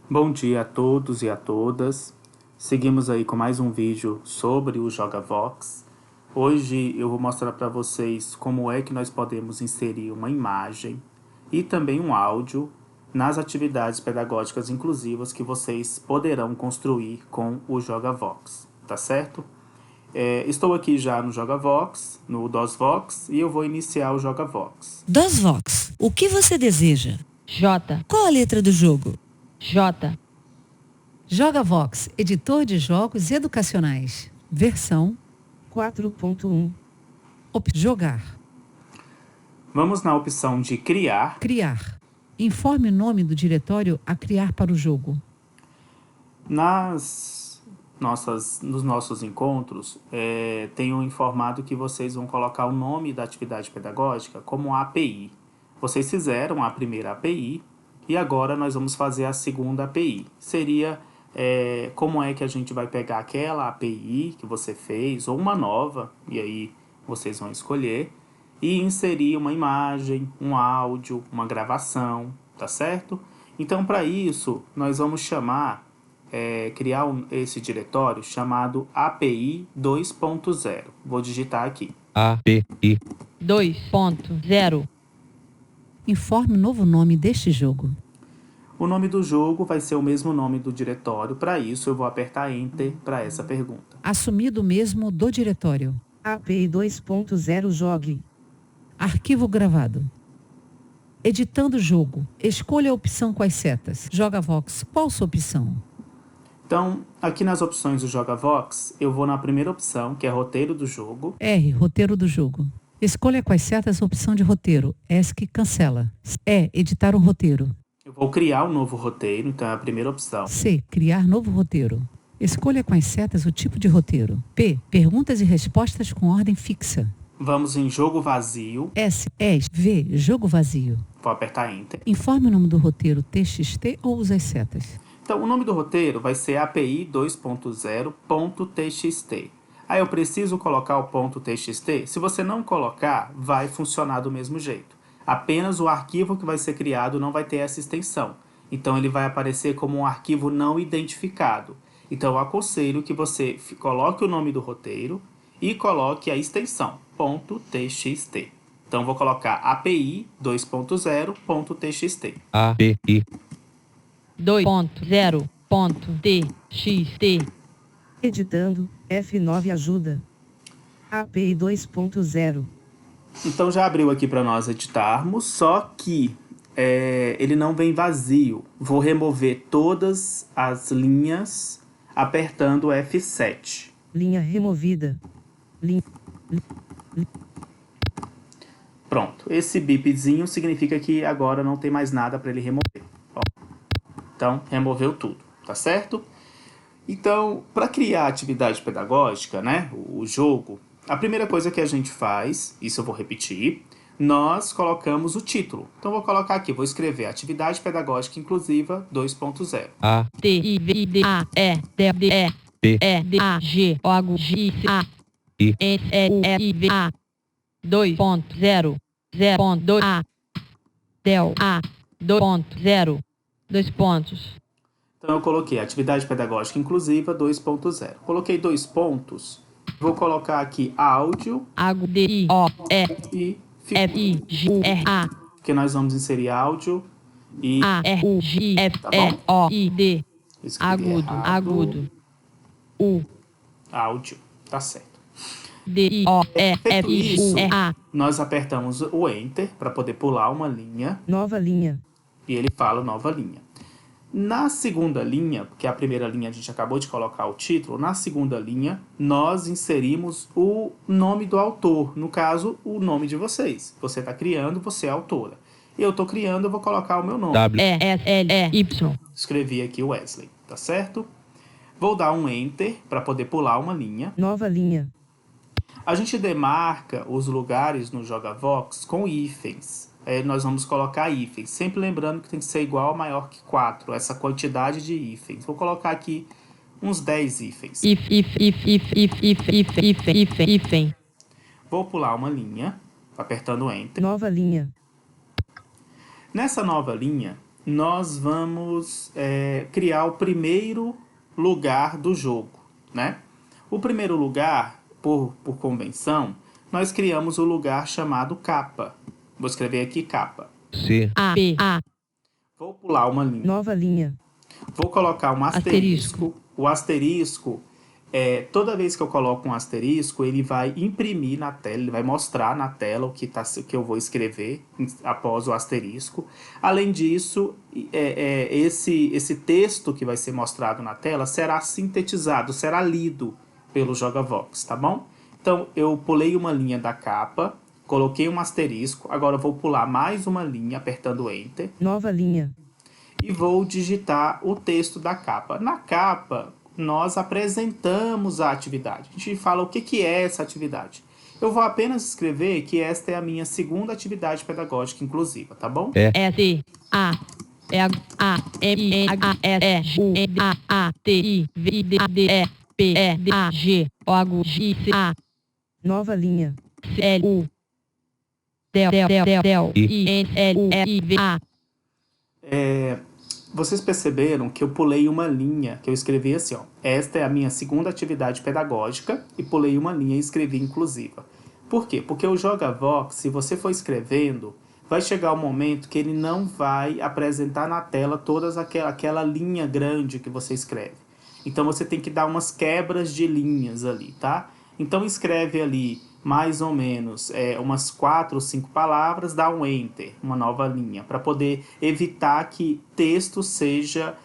Bom dia a todos e a todas. Seguimos aí com mais um vídeo sobre o JogaVox. Hoje eu vou mostrar para vocês como é que nós podemos inserir uma imagem e também um áudio nas atividades pedagógicas inclusivas que vocês poderão construir com o JogaVox, tá certo? Estou aqui já no JogaVox, no DOSVox, e eu vou iniciar o JogaVox. DOSVox, o que você deseja? J, Qual a letra do jogo? J, JogaVox, editor de jogos educacionais. Versão 4.1. Jogar. Vamos na opção de criar. Criar. Informe o nome do diretório a criar para o jogo. Nos nossos encontros, tenho informado que vocês vão colocar o nome da atividade pedagógica como API. Vocês fizeram a primeira API e agora nós vamos fazer a segunda API. Seria como é que a gente vai pegar aquela API que você fez ou uma nova, e aí vocês vão escolher, e inserir uma imagem, um áudio, uma gravação, tá certo? Então, para isso, nós vamos criar esse diretório chamado API 2.0. Vou digitar aqui. API 2.0. Informe o novo nome deste jogo. O nome do jogo vai ser o mesmo nome do diretório. Para isso, eu vou apertar Enter para essa pergunta. Assumido o mesmo do diretório. API 2.0 Jogue. Arquivo gravado. Editando o jogo. Escolha a opção com as setas. JogaVox, qual sua opção? Então, aqui nas opções do JogaVox, eu vou na primeira opção, que é roteiro do jogo. R, roteiro do jogo. Escolha com as setas a opção de roteiro. ESC, cancela. E, editar um roteiro. Eu vou criar um novo roteiro, então é a primeira opção. C, criar novo roteiro. Escolha com as setas o tipo de roteiro. P, perguntas e respostas com ordem fixa. Vamos em jogo vazio. S, ES, V, jogo vazio. Vou apertar Enter. Informe o nome do roteiro TXT ou use as setas. Então, o nome do roteiro vai ser API 2.0.txt. Aí eu preciso colocar o .txt? Se você não colocar, vai funcionar do mesmo jeito. Apenas o arquivo que vai ser criado não vai ter essa extensão. Então, ele vai aparecer como um arquivo não identificado. Então, eu aconselho que você coloque o nome do roteiro e coloque a extensão .txt. Então, vou colocar API 2.0.txt. API 2.0.txt. Editando, F9 ajuda. API 2.0. Então já abriu aqui para nós editarmos, só que ele não vem vazio. Vou remover todas as linhas apertando F7. Linha removida. Pronto, esse bipzinho significa que agora não tem mais nada para ele remover. Ó. Então, removeu tudo, tá certo? Então, para criar a atividade pedagógica, né, o jogo, a primeira coisa que a gente faz, isso eu vou repetir, nós colocamos o título. Então, vou colocar aqui, vou escrever Atividade Pedagógica Inclusiva 2.0. A T I V D A E D D E P E D A G O H J A I N E U I V A 2.0 0.2 A Del A 2.0 2 pontos. Então, eu coloquei Atividade Pedagógica Inclusiva 2.0. Coloquei 2 pontos. Vou colocar aqui áudio H D I O E e F I G U R A que nós vamos inserir áudio e A R U G F E O I D. escrevi Agudo, errado. agudo. U Áudio, tá certo. D I O E Feito F I isso, U R A. nós apertamos o Enter para poder pular uma linha Nova linha. e ele fala nova linha. Na segunda linha, porque a primeira linha a gente acabou de colocar o título, na segunda linha nós inserimos o nome do autor, no caso, o nome de vocês. Você está criando, você é a autora. Eu estou criando, eu vou colocar o meu nome. W E S L E Y. Escrevi aqui Wesley, tá certo? Vou dar um Enter para poder pular uma linha. Nova linha. A gente demarca os lugares no JogaVox com hífens. Nós vamos colocar hífens, sempre lembrando que tem que ser igual ou maior que 4, essa quantidade de hífens. Vou colocar aqui uns 10 hífens. If. Vou pular uma linha, apertando Enter. Nova linha. Nessa nova linha, nós vamos criar o primeiro lugar do jogo, né? O primeiro lugar, por convenção, nós criamos o lugar chamado capa. Vou escrever aqui capa. C. A, B, A, Vou pular uma linha. Nova linha. Vou colocar um asterisco. O asterisco, toda vez que eu coloco um asterisco, ele vai imprimir na tela, ele vai mostrar na tela o que eu vou escrever após o asterisco. Além disso, esse texto que vai ser mostrado na tela será sintetizado, será lido pelo JogaVox, tá bom? Então, eu pulei uma linha da capa, coloquei um asterisco, agora eu vou pular mais uma linha apertando Enter. Nova linha. E vou digitar o texto da capa. Na capa, nós apresentamos a atividade. A gente fala o que é essa atividade. Eu vou apenas escrever que esta é a minha segunda atividade pedagógica inclusiva, tá bom? S, A, A, M, N, A, S, U, N, A, T, I, V, I, D, D, E, P, E, D, A, G, O, G, C, A, Nova linha. C, L, U, Del, I, N, L, U, I, V, A. Vocês perceberam que eu pulei uma linha, que eu escrevi assim, ó. Esta é a minha segunda atividade pedagógica, e pulei uma linha e escrevi inclusiva. Por quê? Porque o JogaVox, se você for escrevendo, vai chegar um momento que ele não vai apresentar na tela todas aquela linha grande que você escreve. Então você tem que dar umas quebras de linhas ali, tá? Então escreve ali mais ou menos umas 4 ou 5 palavras, dá um Enter, uma nova linha, para poder evitar que texto seja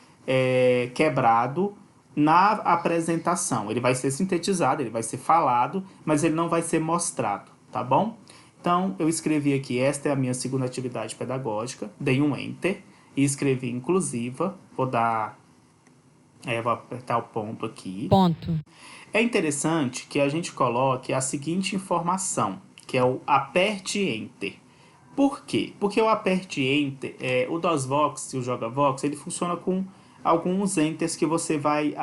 quebrado na apresentação. Ele vai ser sintetizado, ele vai ser falado, mas ele não vai ser mostrado, tá bom? Então, eu escrevi aqui, esta é a minha segunda atividade pedagógica, dei um Enter e escrevi inclusiva, vou apertar o ponto aqui. Ponto. É interessante que a gente coloque a seguinte informação, que é o aperte Enter. Por quê? Porque o aperte Enter, o DOSVox e o JogaVox, ele funciona com alguns Enters que você vai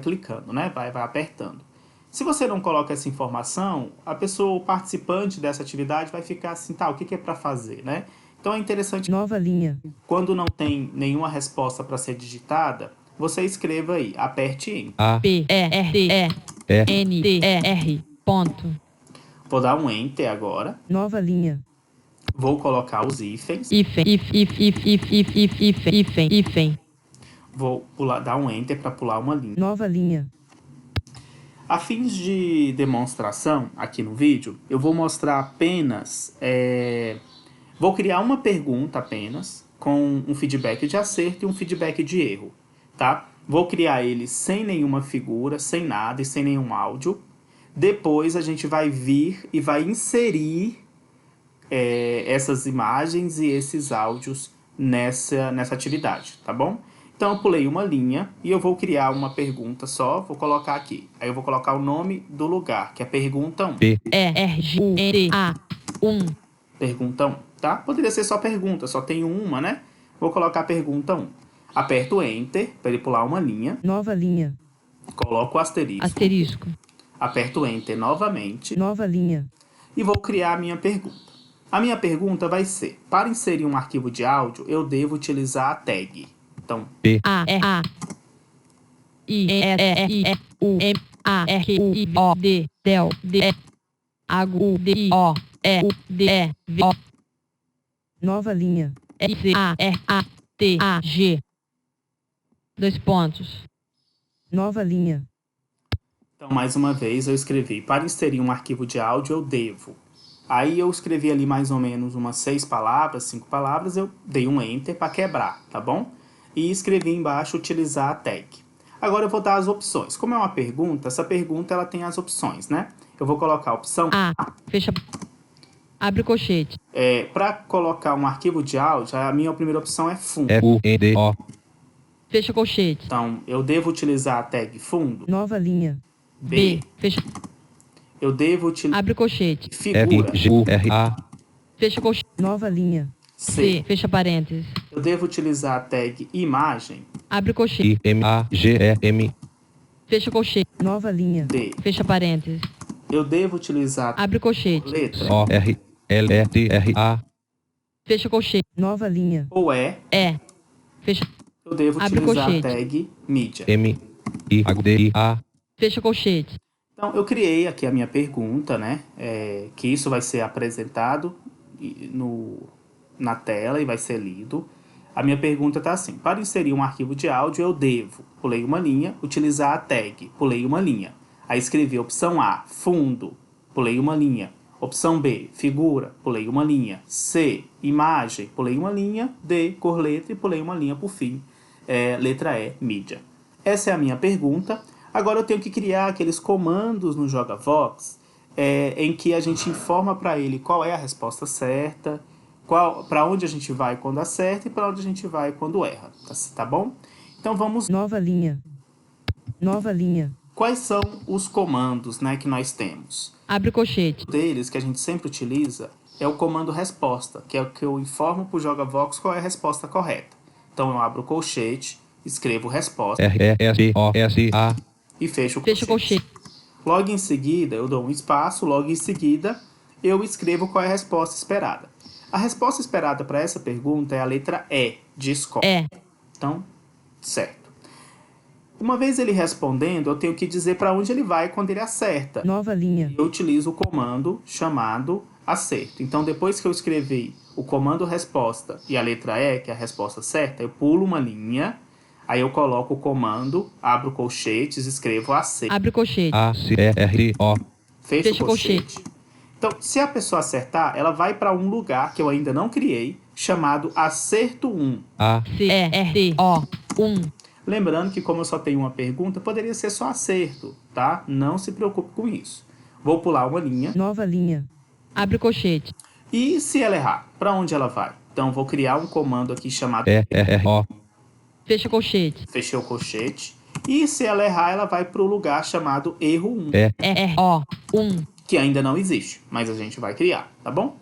clicando, né? Vai apertando. Se você não coloca essa informação, o participante dessa atividade vai ficar assim, tá, o que é para fazer, né? Então é interessante, Nova linha. quando não tem nenhuma resposta para ser digitada, você escreva aí, aperte Enter. A. P, E, R, T, E, N, T, E, R, ponto. Vou dar um Enter agora. Nova linha. Vou colocar os hífens. Hífen. Vou dar um Enter para pular uma linha. Nova linha. A fins de demonstração, aqui no vídeo, eu vou mostrar apenas... vou criar uma pergunta apenas, com um feedback de acerto e um feedback de erro, tá? Vou criar ele sem nenhuma figura, sem nada e sem nenhum áudio. Depois a gente vai vir e vai inserir essas imagens e esses áudios nessa atividade, tá bom? Então eu pulei uma linha e eu vou criar uma pergunta só, vou colocar aqui. Aí eu vou colocar o nome do lugar, que é pergunta 1. P. E-R-G-U-N-A 1. Pergunta 1, tá? Poderia ser só pergunta, só tenho uma, né? Vou colocar pergunta 1. Aperto Enter para ele pular uma linha. Nova linha. Coloco o asterisco. Aperto Enter novamente. Nova linha. E vou criar a minha pergunta. A minha pergunta vai ser, para inserir um arquivo de áudio, eu devo utilizar a tag. Então, A, R, A, I, E, E, U, M, A, R, U, I, O, D, Del, D, E, A, U, D, I, O, E, U, D, E, V, O, Nova linha. S, A, R, A, T, A, G. 2 pontos. Nova linha. Então, mais uma vez, eu escrevi, para inserir um arquivo de áudio, eu devo. Aí eu escrevi ali mais ou menos umas 6 palavras, 5 palavras, eu dei um Enter para quebrar, tá bom? E escrevi embaixo, utilizar a tag. Agora eu vou dar as opções. Como é uma pergunta, essa pergunta ela tem as opções, né? Eu vou colocar a opção A, fecha, abre o colchete. Para colocar um arquivo de áudio, a minha primeira opção é fundo. F-U-N-D-O. Fecha colchete. Então, eu devo utilizar a tag fundo. Nova linha. B, fecha, Eu devo utilizar abre o colchete. figura. F-G-U-R-A. Fecha colchete. Nova linha. C, fecha parênteses. Eu devo utilizar a tag imagem. Abre o colchete. I-M-A-G-E-M. Fecha colchete. Nova linha. D, fecha parênteses. Eu devo utilizar a Abre o colchete. letra. O-R-L-E-T-R-A. Fecha colchete. Nova linha. Ou é. E, Fecha. eu devo Abre utilizar a colchete. tag mídia. M, I, A, D, I, A, Fecha colchete. Então, eu criei aqui a minha pergunta, né? Que isso vai ser apresentado na tela e vai ser lido. A minha pergunta está assim: para inserir um arquivo de áudio, eu devo, pulei uma linha, utilizar a tag, pulei uma linha. Aí escrevi opção A, fundo, pulei uma linha. Opção B, figura, pulei uma linha. C, imagem, pulei uma linha. D, cor letra e pulei uma linha por fim. Letra E, mídia. Essa é a minha pergunta. Agora eu tenho que criar aqueles comandos no JogaVox em que a gente informa para ele qual é a resposta certa, para onde a gente vai quando acerta e para onde a gente vai quando erra. Tá bom? Então vamos. Nova linha. Nova linha. Quais são os comandos, né, que nós temos? Abre colchete. Um deles que a gente sempre utiliza é o comando resposta, que é o que eu informo para o JogaVox qual é a resposta correta. Então eu abro o colchete, escrevo resposta R, E, S, O, S, A, e fecho o Fecha colchete. Logo em seguida, eu dou um espaço, logo em seguida, eu escrevo qual é a resposta esperada. A resposta esperada para essa pergunta é a letra E, de escola. Então, certo. Uma vez ele respondendo, eu tenho que dizer para onde ele vai quando ele acerta. Nova linha. Eu utilizo o comando chamado acerto. Então, depois que eu escrevi o comando resposta e a letra E, que é a resposta certa, eu pulo uma linha, aí eu coloco o comando, abro colchetes, escrevo acerto. Abre colchete. A, C, E, R, O, Fecho Fecha o colchete. Então, se a pessoa acertar, ela vai para um lugar que eu ainda não criei, chamado acerto 1. A, C, E, R, O, 1. Lembrando que como eu só tenho uma pergunta, poderia ser só acerto, tá? Não se preocupe com isso. Vou pular uma linha. Nova linha. Abre colchete. E se ela errar, para onde ela vai? Então, vou criar um comando aqui chamado E, R, O, Fecha colchete. fechei o colchete. E se ela errar, ela vai para o lugar chamado erro 1, E, R, O, 1. que ainda não existe, mas a gente vai criar, tá bom?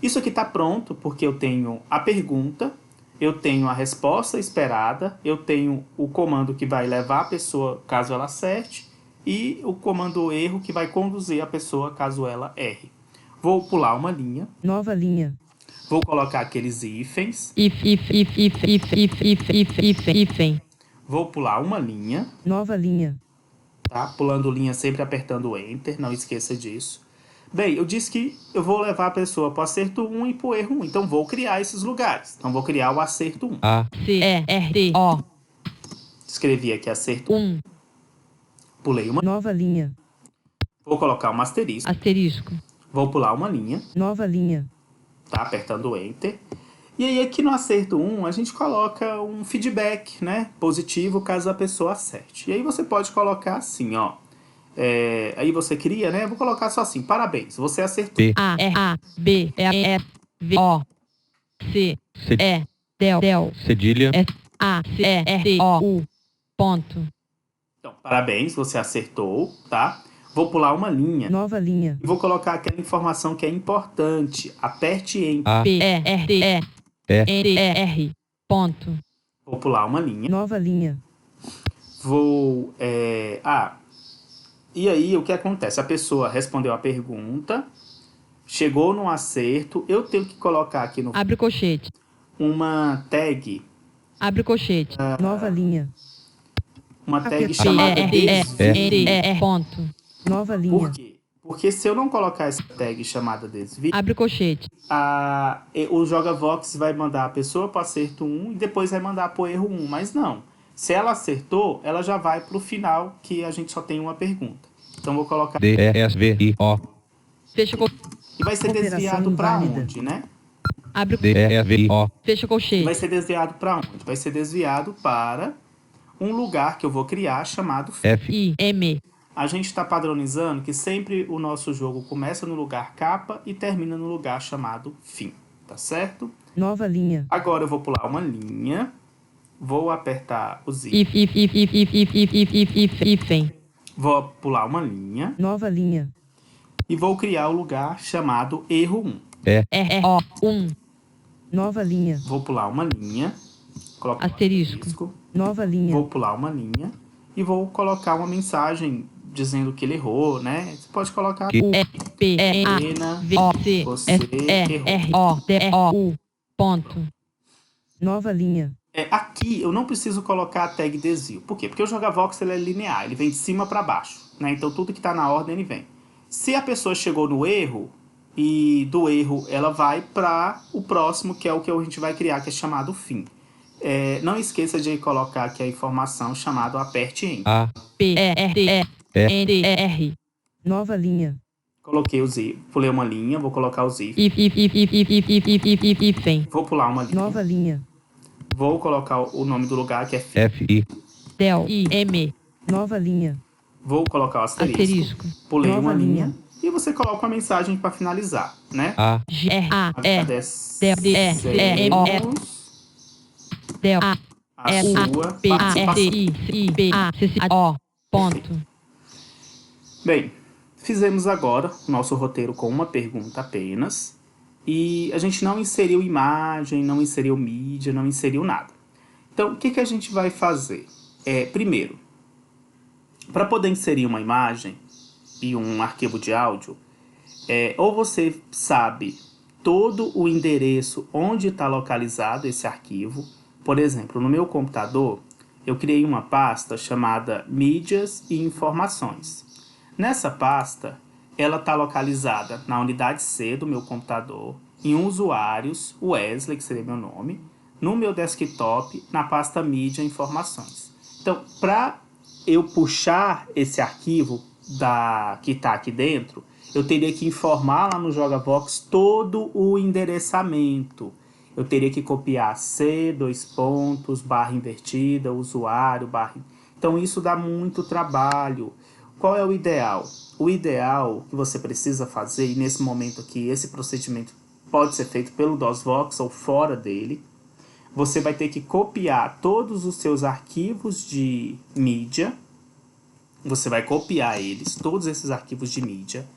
Isso aqui está pronto porque eu tenho a pergunta, eu tenho a resposta esperada, eu tenho o comando que vai levar a pessoa caso ela acerte e o comando erro que vai conduzir a pessoa caso ela erre. Vou pular uma linha, Nova linha. vou colocar aqueles hífens, Hífen. vou pular uma linha, Nova linha. tá? Pulando linha sempre apertando Enter, não esqueça disso. Bem, eu disse que eu vou levar a pessoa para o acerto 1 e para o erro 1, então vou criar esses lugares. Então vou criar o acerto 1. A, C, E, R, O, Escrevi aqui acerto 1, 1. pulei uma, Nova linha. vou colocar um asterisco, Asterisco. vou pular uma linha, Nova linha. tá? Apertando Enter. E aí aqui no acerto 1 a gente coloca um feedback, né? Positivo caso a pessoa acerte. E aí você pode colocar assim, ó. Aí você cria, né? Vou colocar só assim, parabéns, você acertou. P, A, R, A, B, E, V, O, C, C, E, del, cedilha, S, A, C, E, R, O, U, ponto. Então, parabéns, você acertou, tá? Vou pular uma linha Nova linha. e vou colocar aquela informação que é importante. Aperte Enter. A, P, E, R, T, E, E, N, E, R, ponto. Vou pular uma linha. Nova linha. Vou... E aí, o que acontece? A pessoa respondeu a pergunta, chegou no acerto, eu tenho que colocar aqui no Abre colchete. uma tag, Abre colchete. Nova linha. uma tag P, chamada R, E, desvio. N, E, R, ponto. Nova Por linha. quê? Porque se eu não colocar essa tag chamada desvio, Abre colchete. o JogaVox vai mandar a pessoa para o acerto 1 e depois vai mandar para o erro 1, mas não. Se ela acertou, ela já vai para o final, que a gente só tem uma pergunta. Então, vou colocar... D, E, S, V, I, O, Fecha colchete. E vai ser Operação desviado para inválida. onde, né? Abre D, E, S, V, I, O, Fecha colchete. Vai ser desviado para onde? Vai ser desviado para um lugar que eu vou criar chamado... F, I, M. A gente está padronizando que sempre o nosso jogo começa no lugar capa e termina no lugar chamado fim, tá certo? Nova linha. Agora eu vou pular uma linha, vou apertar os itens, Hífen. vou pular uma linha Nova linha. e vou criar o lugar chamado erro 1. R, O, 1. Nova linha. Vou pular uma linha, colocar um Asterisco. Nova linha. vou pular uma linha e vou colocar uma mensagem dizendo que ele errou, né? Você pode colocar U, E, P, E, A, pena, V, O, C, você S, E, errou. R, O, D, O, U, ponto. Nova linha. Aqui aqui eu não preciso colocar a tag desvio. Por quê? Porque o JogaVox ele é linear, ele vem de cima para baixo, né? Então tudo que está na ordem ele vem. Se a pessoa chegou no erro, e do erro ela vai para o próximo, que é o que a gente vai criar, que é chamado fim. Não esqueça de colocar aqui a informação chamada aperte Enter. A, P-R-E-N-D-R. Nova linha. Coloquei os if, pulei uma linha, vou colocar os if. Hífen. Vou pular uma linha. Nova linha. Vou colocar o nome do lugar, que é fim. F, I, Del. I-M. Nova linha. Vou colocar o asterisco. Asterisco. Pulei Nova uma linha. linha. E você coloca uma mensagem para finalizar, né? A, G-R-A-E. Agradecemos Del. a sua participação. P-A-R-I-C-I-P-A-C-C-O. Ponto. Bem, fizemos agora o nosso roteiro com uma pergunta apenas. E a gente não inseriu imagem, não inseriu mídia, não inseriu nada. Então, o que a gente vai fazer? Primeiro, para poder inserir uma imagem e um arquivo de áudio, ou você sabe todo o endereço onde está localizado esse arquivo. Por exemplo, no meu computador, eu criei uma pasta chamada Mídias e Informações. Nessa pasta, ela está localizada na unidade C do meu computador, em usuários, Wesley, que seria meu nome, no meu desktop, na pasta Mídia e Informações. Então, para eu puxar esse arquivo que está aqui dentro, eu teria que informar lá no JogaVox todo o endereçamento. Eu teria que copiar C, barra invertida, usuário, barra... Então isso dá muito trabalho. Qual é o ideal? O ideal que você precisa fazer, e nesse momento aqui, esse procedimento pode ser feito pelo DOSVox ou fora dele, você vai ter que copiar todos os seus arquivos de mídia. Você vai copiar eles, todos esses arquivos de mídia.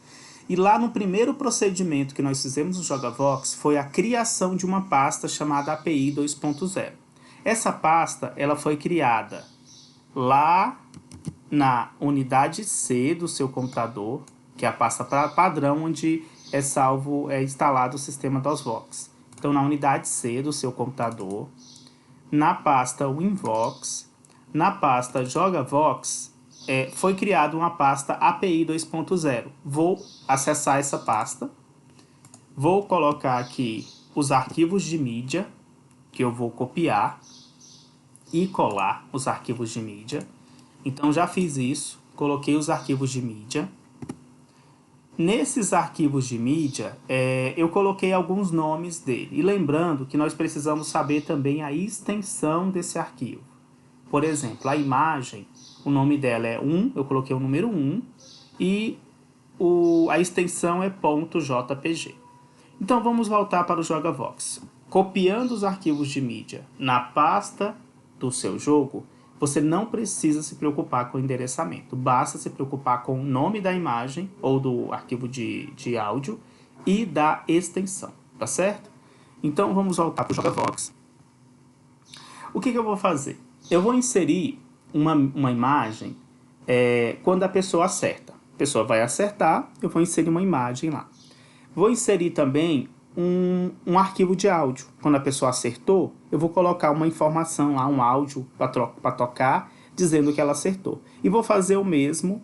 E lá no primeiro procedimento que nós fizemos no JogaVox foi a criação de uma pasta chamada API 2.0. Essa pasta ela foi criada lá na unidade C do seu computador, que é a pasta padrão onde é instalado o sistema DOSVox. Então, na unidade C do seu computador, na pasta Winvox, na pasta JogaVox, foi criada uma pasta API 2.0. Vou acessar essa pasta. Vou colocar aqui os arquivos de mídia, que eu vou copiar e colar os arquivos de mídia. Então, já fiz isso. Coloquei os arquivos de mídia. Nesses arquivos de mídia, eu coloquei alguns nomes dele. E lembrando que nós precisamos saber também a extensão desse arquivo. Por exemplo, a imagem, o nome dela é 1, eu coloquei o número 1, e a extensão é .jpg. Então vamos voltar para o JogaVox. Copiando os arquivos de mídia na pasta do seu jogo, você não precisa se preocupar com o endereçamento. Basta se preocupar com o nome da imagem ou do arquivo de áudio e da extensão, tá certo? Então vamos voltar para o JogaVox. O que eu vou fazer? Eu vou inserir uma imagem quando a pessoa acerta. A pessoa vai acertar, eu vou inserir uma imagem lá. Vou inserir também um arquivo de áudio. Quando a pessoa acertou, eu vou colocar uma informação lá, um áudio para tocar, dizendo que ela acertou. E vou fazer o mesmo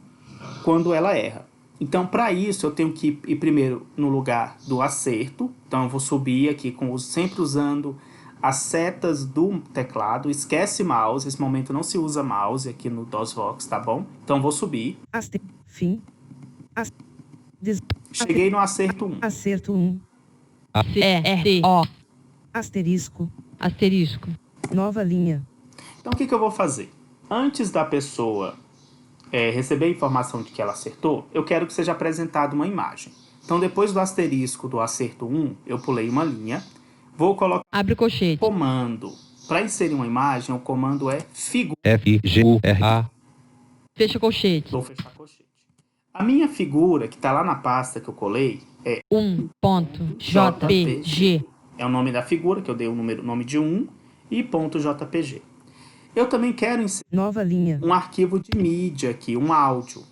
quando ela erra. Então, para isso, eu tenho que ir primeiro no lugar do acerto. Então, eu vou subir aqui sempre usando as setas do teclado. Esquece mouse, nesse momento não se usa mouse aqui no DOSVox, tá bom? Então, vou subir. Fim. Cheguei no acerto 1. Acerto 1. C-R-O. Asterisco. Asterisco. Nova linha. Então, o que eu vou fazer? Antes da pessoa receber a informação de que ela acertou, eu quero que seja apresentada uma imagem. Então, depois do asterisco do acerto 1, eu pulei uma linha. Vou colocar Abre colchete. comando. Para inserir uma imagem, o comando é figura. F-I-G-U-R-A, Fecha colchete. Vou fechar colchete. A minha figura, que está lá na pasta que eu colei, é 1.jpg. o nome da figura, que eu dei o nome de 1, e .jpg. Eu também quero inserir Nova linha. um arquivo de mídia aqui, um áudio.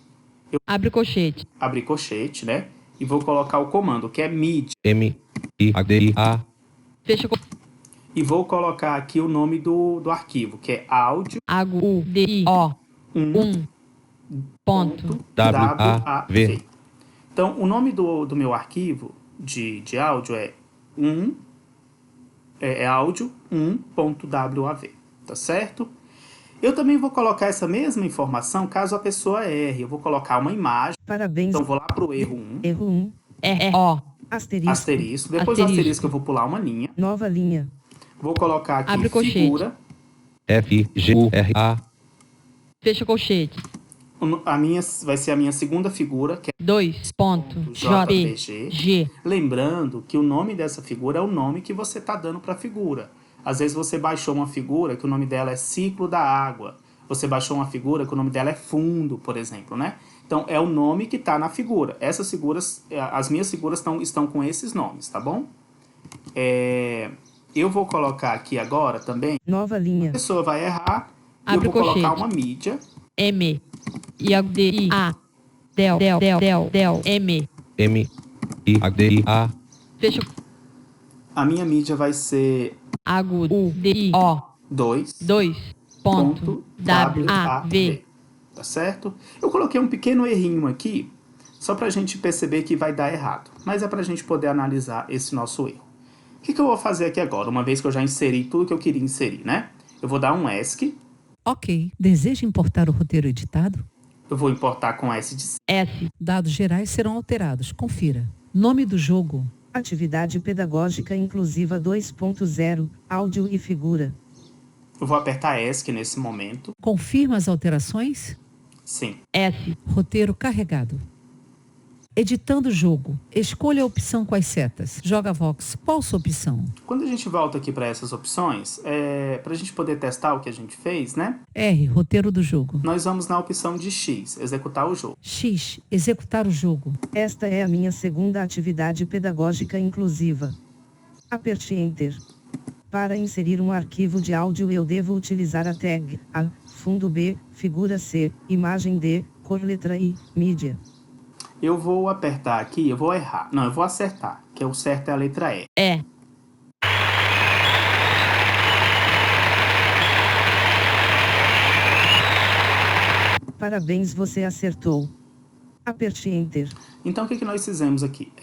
Abre colchete. Abri colchete, né? E vou colocar o comando, que é mídia. M-I-A-D-I-A, Fecha colchete. e vou colocar aqui o nome do arquivo, que é áudio AUDIO 1 ponto .wav. Então, o nome do meu arquivo de áudio é áudio 1.wav, tá certo? Eu também vou colocar essa mesma informação caso a pessoa erre. Eu vou colocar uma imagem. Parabéns. Então, vou lá para o erro 1. Erro 1. RO Asterisco. Depois do asterisco, eu vou pular uma linha. Nova linha. Vou colocar aqui Abre colchete. figura. FGURA. fecha colchete. Vai ser a minha segunda figura, que é 2.jpg. Lembrando que o nome dessa figura é o nome que você está dando para a figura. Às vezes você baixou uma figura que o nome dela é ciclo da água. Você baixou uma figura que o nome dela é fundo, por exemplo, né? Então, é o nome que está na figura. Essas figuras, as minhas figuras estão com esses nomes, tá bom? Eu vou colocar aqui agora também. Nova linha. A pessoa vai errar. E eu Abre vou colocar colchete. uma mídia. M IADIA del M MIADIA. fecha A minha mídia vai ser AUDIO 2.wav. Tá certo? Eu coloquei um pequeno errinho aqui, só pra gente perceber que vai dar errado. Mas é pra gente poder analisar esse nosso erro. O que eu vou fazer aqui agora, uma vez que eu já inseri tudo que eu queria inserir, né? Eu vou dar um ESC. Ok. Deseja importar o roteiro editado? Eu vou importar com S de S Dados gerais serão alterados. Confira. Nome do jogo. Atividade pedagógica inclusiva 2.0. Áudio e figura. Eu vou apertar ESC nesse momento. Confirma as alterações? Sim. S Roteiro carregado. Editando o jogo. Escolha a opção com as setas. Joga Vox. Qual sua opção? Quando a gente volta aqui para essas opções, para a gente poder testar o que a gente fez, né? R. Roteiro do jogo. Nós vamos na opção de X, executar o jogo. X. Executar o jogo. Esta é a minha segunda atividade pedagógica inclusiva. Aperte Enter. Para inserir um arquivo de áudio eu devo utilizar a tag A, fundo B, figura C, imagem D, cor letra I, mídia. Eu vou apertar aqui, eu vou errar. Não, eu vou acertar, que o certo é a letra E. E Parabéns, você acertou. Aperte Enter. Então, o que nós fizemos aqui?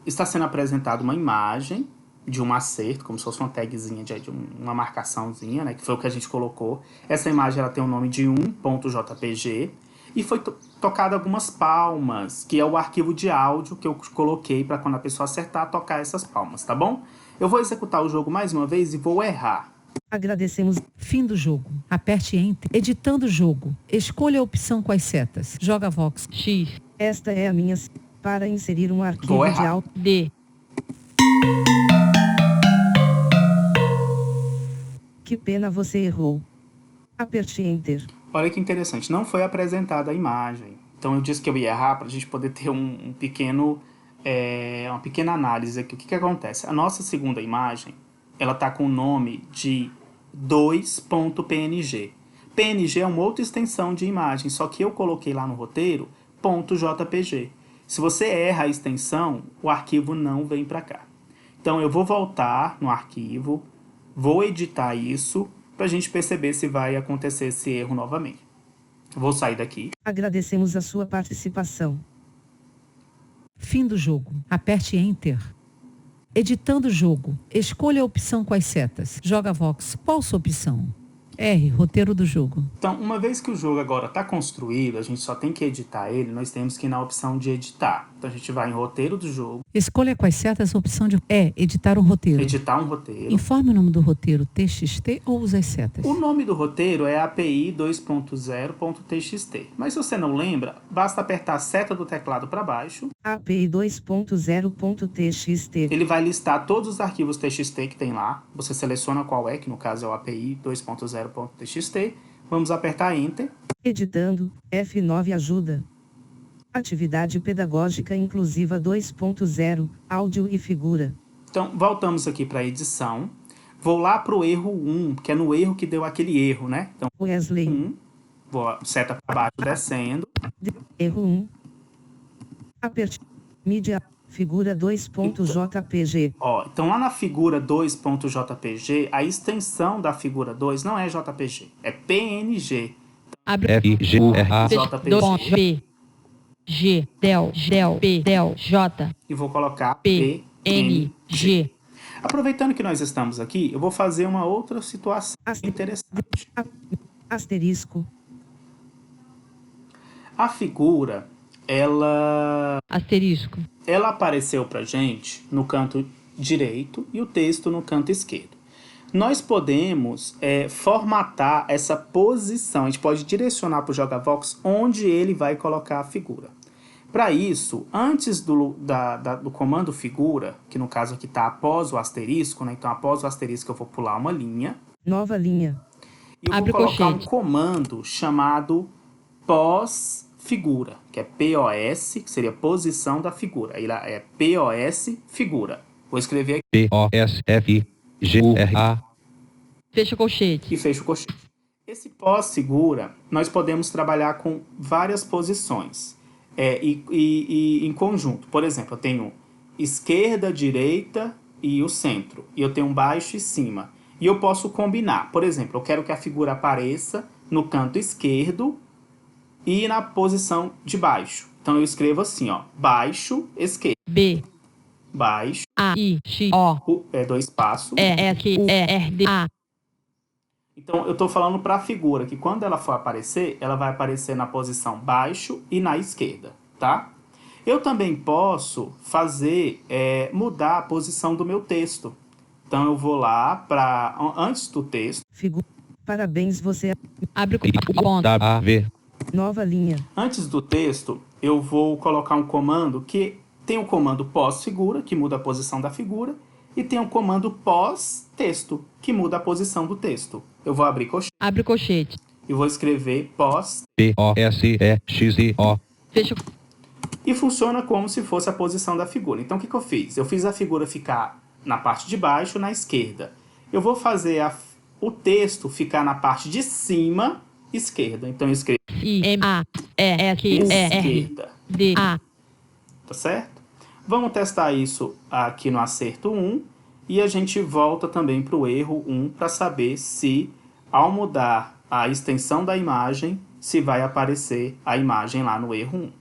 Está sendo apresentada uma imagem de um acerto, como se fosse uma tagzinha, de uma marcaçãozinha, né? Que foi o que a gente colocou. Essa imagem ela tem o nome de 1.jpg e foi tocado algumas palmas, que é o arquivo de áudio que eu coloquei para quando a pessoa acertar, tocar essas palmas, tá bom? Eu vou executar o jogo mais uma vez e vou errar. Agradecemos. Fim do jogo. Aperte Enter. Editando o jogo. Escolha a opção com as setas. Joga Vox. X Esta é a minha. Para inserir um Vou arquivo de errar. áudio. D Que pena, você errou. Aperte Enter. Olha que interessante, não foi apresentada a imagem. Então eu disse que eu ia errar para a gente poder ter uma pequena análise aqui. O que acontece? A nossa segunda imagem, ela está com o nome de 2.png. PNG é uma outra extensão de imagem, só que eu coloquei lá no roteiro .jpg. Se você erra a extensão, o arquivo não vem para cá. Então eu vou voltar no arquivo, vou editar isso para a gente perceber se vai acontecer esse erro novamente. Vou sair daqui. Agradecemos a sua participação. Fim do jogo. Aperte Enter. Editando o jogo. Escolha a opção com as setas. Joga Vox. Qual sua opção? R. Roteiro do jogo. Então, uma vez que o jogo agora está construído, a gente só tem que editar ele, nós temos que ir na opção de editar. Então a gente vai em roteiro do jogo, Escolha com as setas a opção de editar um roteiro. editar um roteiro. Informe o nome do roteiro TXT ou use as setas. O nome do roteiro é API 2.0.txt. Mas se você não lembra, basta apertar a seta do teclado para baixo. API 2.0.txt. Ele vai listar todos os arquivos TXT que tem lá. Você seleciona qual é, que no caso é o API 2.0.txt. Vamos apertar Enter. Editando, F9 ajuda. Atividade pedagógica inclusiva 2.0, áudio e figura. Então, voltamos aqui para a edição. Vou lá para o erro 1, que é no erro que deu aquele erro, né? Então, Wesley. 1. Vou seta para baixo, descendo. Erro 1. Aperte. Mídia. Figura 2.jpg. Ó, então lá na figura 2.jpg, a extensão da figura 2 não é JPG, é PNG. Abre FGURA. JPG. P G del P del J E vou colocar P N PNG. G. Aproveitando que nós estamos aqui, eu vou fazer uma outra situação interessante. Asterisco. A figura, ela Asterisco. apareceu pra gente no canto direito e o texto no canto esquerdo. Nós podemos formatar essa posição, a gente pode direcionar para o JogaVox onde ele vai colocar a figura. Para isso, antes do comando figura, que no caso aqui está após o asterisco, né? Então após o asterisco eu vou pular uma linha. Nova linha. E eu Abre vou colocar colchete. um comando chamado pós-figura, que é POS, que seria posição da figura. Aí lá é POS figura. Vou escrever aqui POSFGURA. Fecha o colchete. e fecho o colchete. Esse pós-figura, nós podemos trabalhar com várias posições e em conjunto. Por exemplo, eu tenho esquerda, direita e o centro. E eu tenho um baixo e cima. E eu posso combinar. Por exemplo, eu quero que a figura apareça no canto esquerdo e na posição de baixo. Então eu escrevo assim, ó, baixo, esquerdo, B baixo, A I X O 2 espaços. E S U E R D A. Então eu estou falando para a figura que quando ela for aparecer, ela vai aparecer na posição baixo e na esquerda, tá? Eu também posso fazer, mudar a posição do meu texto. Então eu vou lá para antes do texto. Parabéns, você. Abre o ponto. AV. Nova linha. Antes do texto, eu vou colocar um comando que tem o comando pós-figura, que muda a posição da figura, e tem o comando pós-texto, que muda a posição do texto. Eu vou abrir colchete Abre o colchete. e vou escrever pós, POSEXIO. Fecha e funciona como se fosse a posição da figura. Então o que eu fiz? Eu fiz a figura ficar na parte de baixo, na esquerda. Eu vou fazer o texto ficar na parte de cima, esquerda. Então eu escrevo I M A E S U E R esquerda. D A. Tá certo? Vamos testar isso aqui no acerto 1 e a gente volta também para o erro 1 para saber se, ao mudar a extensão da imagem, se vai aparecer a imagem lá no erro 1.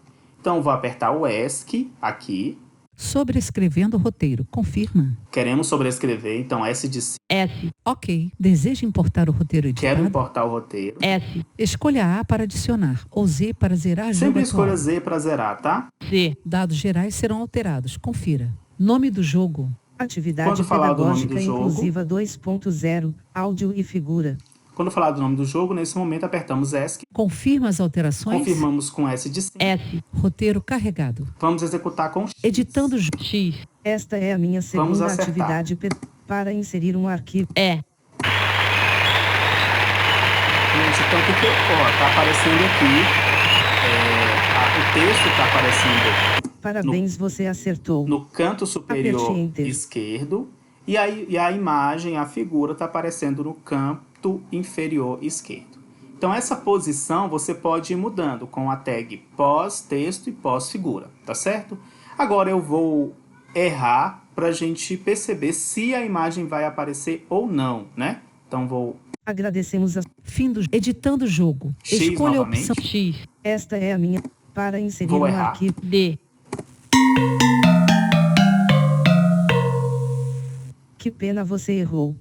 Então, vou apertar o ESC aqui. Sobrescrevendo o roteiro. Confirma. Queremos sobrescrever, então S de cima. S Ok. Deseja importar o roteiro Quero editado? importar o roteiro. S Escolha A para adicionar ou Z para zerar jogo Sempre atual. escolha Z para zerar, tá? C Dados gerais serão alterados. Confira. Nome do jogo. Atividade Quando falar do nome do pedagógica jogo- inclusiva 2.0. Áudio e figura. Quando falar do nome do jogo, nesse momento apertamos ESC. Confirma as alterações. Confirmamos com S de cima. S Roteiro carregado. Vamos executar com X. Editando o X Esta é a minha Vamos segunda acertar. atividade para inserir um arquivo. E Gente, então o que tá aparecendo aqui, o texto está aparecendo Parabéns, você acertou. no canto superior Aperte Enter. esquerdo e a imagem, a figura está aparecendo no canto inferior esquerdo. Então essa posição você pode ir mudando com a tag pós-texto e pós-figura, tá certo? Agora eu vou errar para a gente perceber se a imagem vai aparecer ou não, né? Então vou Agradecemos a. fim do editando o jogo. X Escolha a novamente. opção. X Esta é a minha. Para inserir Vou um errar. arquivo. D Que pena, você errou.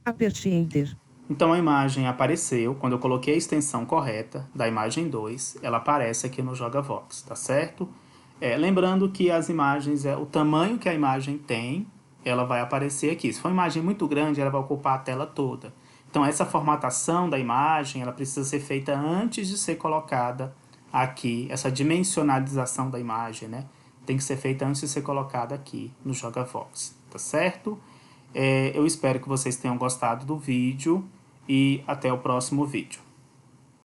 Aperte Enter. Então a imagem apareceu, quando eu coloquei a extensão correta da imagem 2, ela aparece aqui no JogaVox, tá certo? Lembrando que as imagens, o tamanho que a imagem tem, ela vai aparecer aqui. Se for uma imagem muito grande, ela vai ocupar a tela toda. Então essa formatação da imagem, ela precisa ser feita antes de ser colocada aqui, essa dimensionalização da imagem, né? Tem que ser feita antes de ser colocada aqui no JogaVox, tá certo? Eu espero que vocês tenham gostado do vídeo e até o próximo vídeo.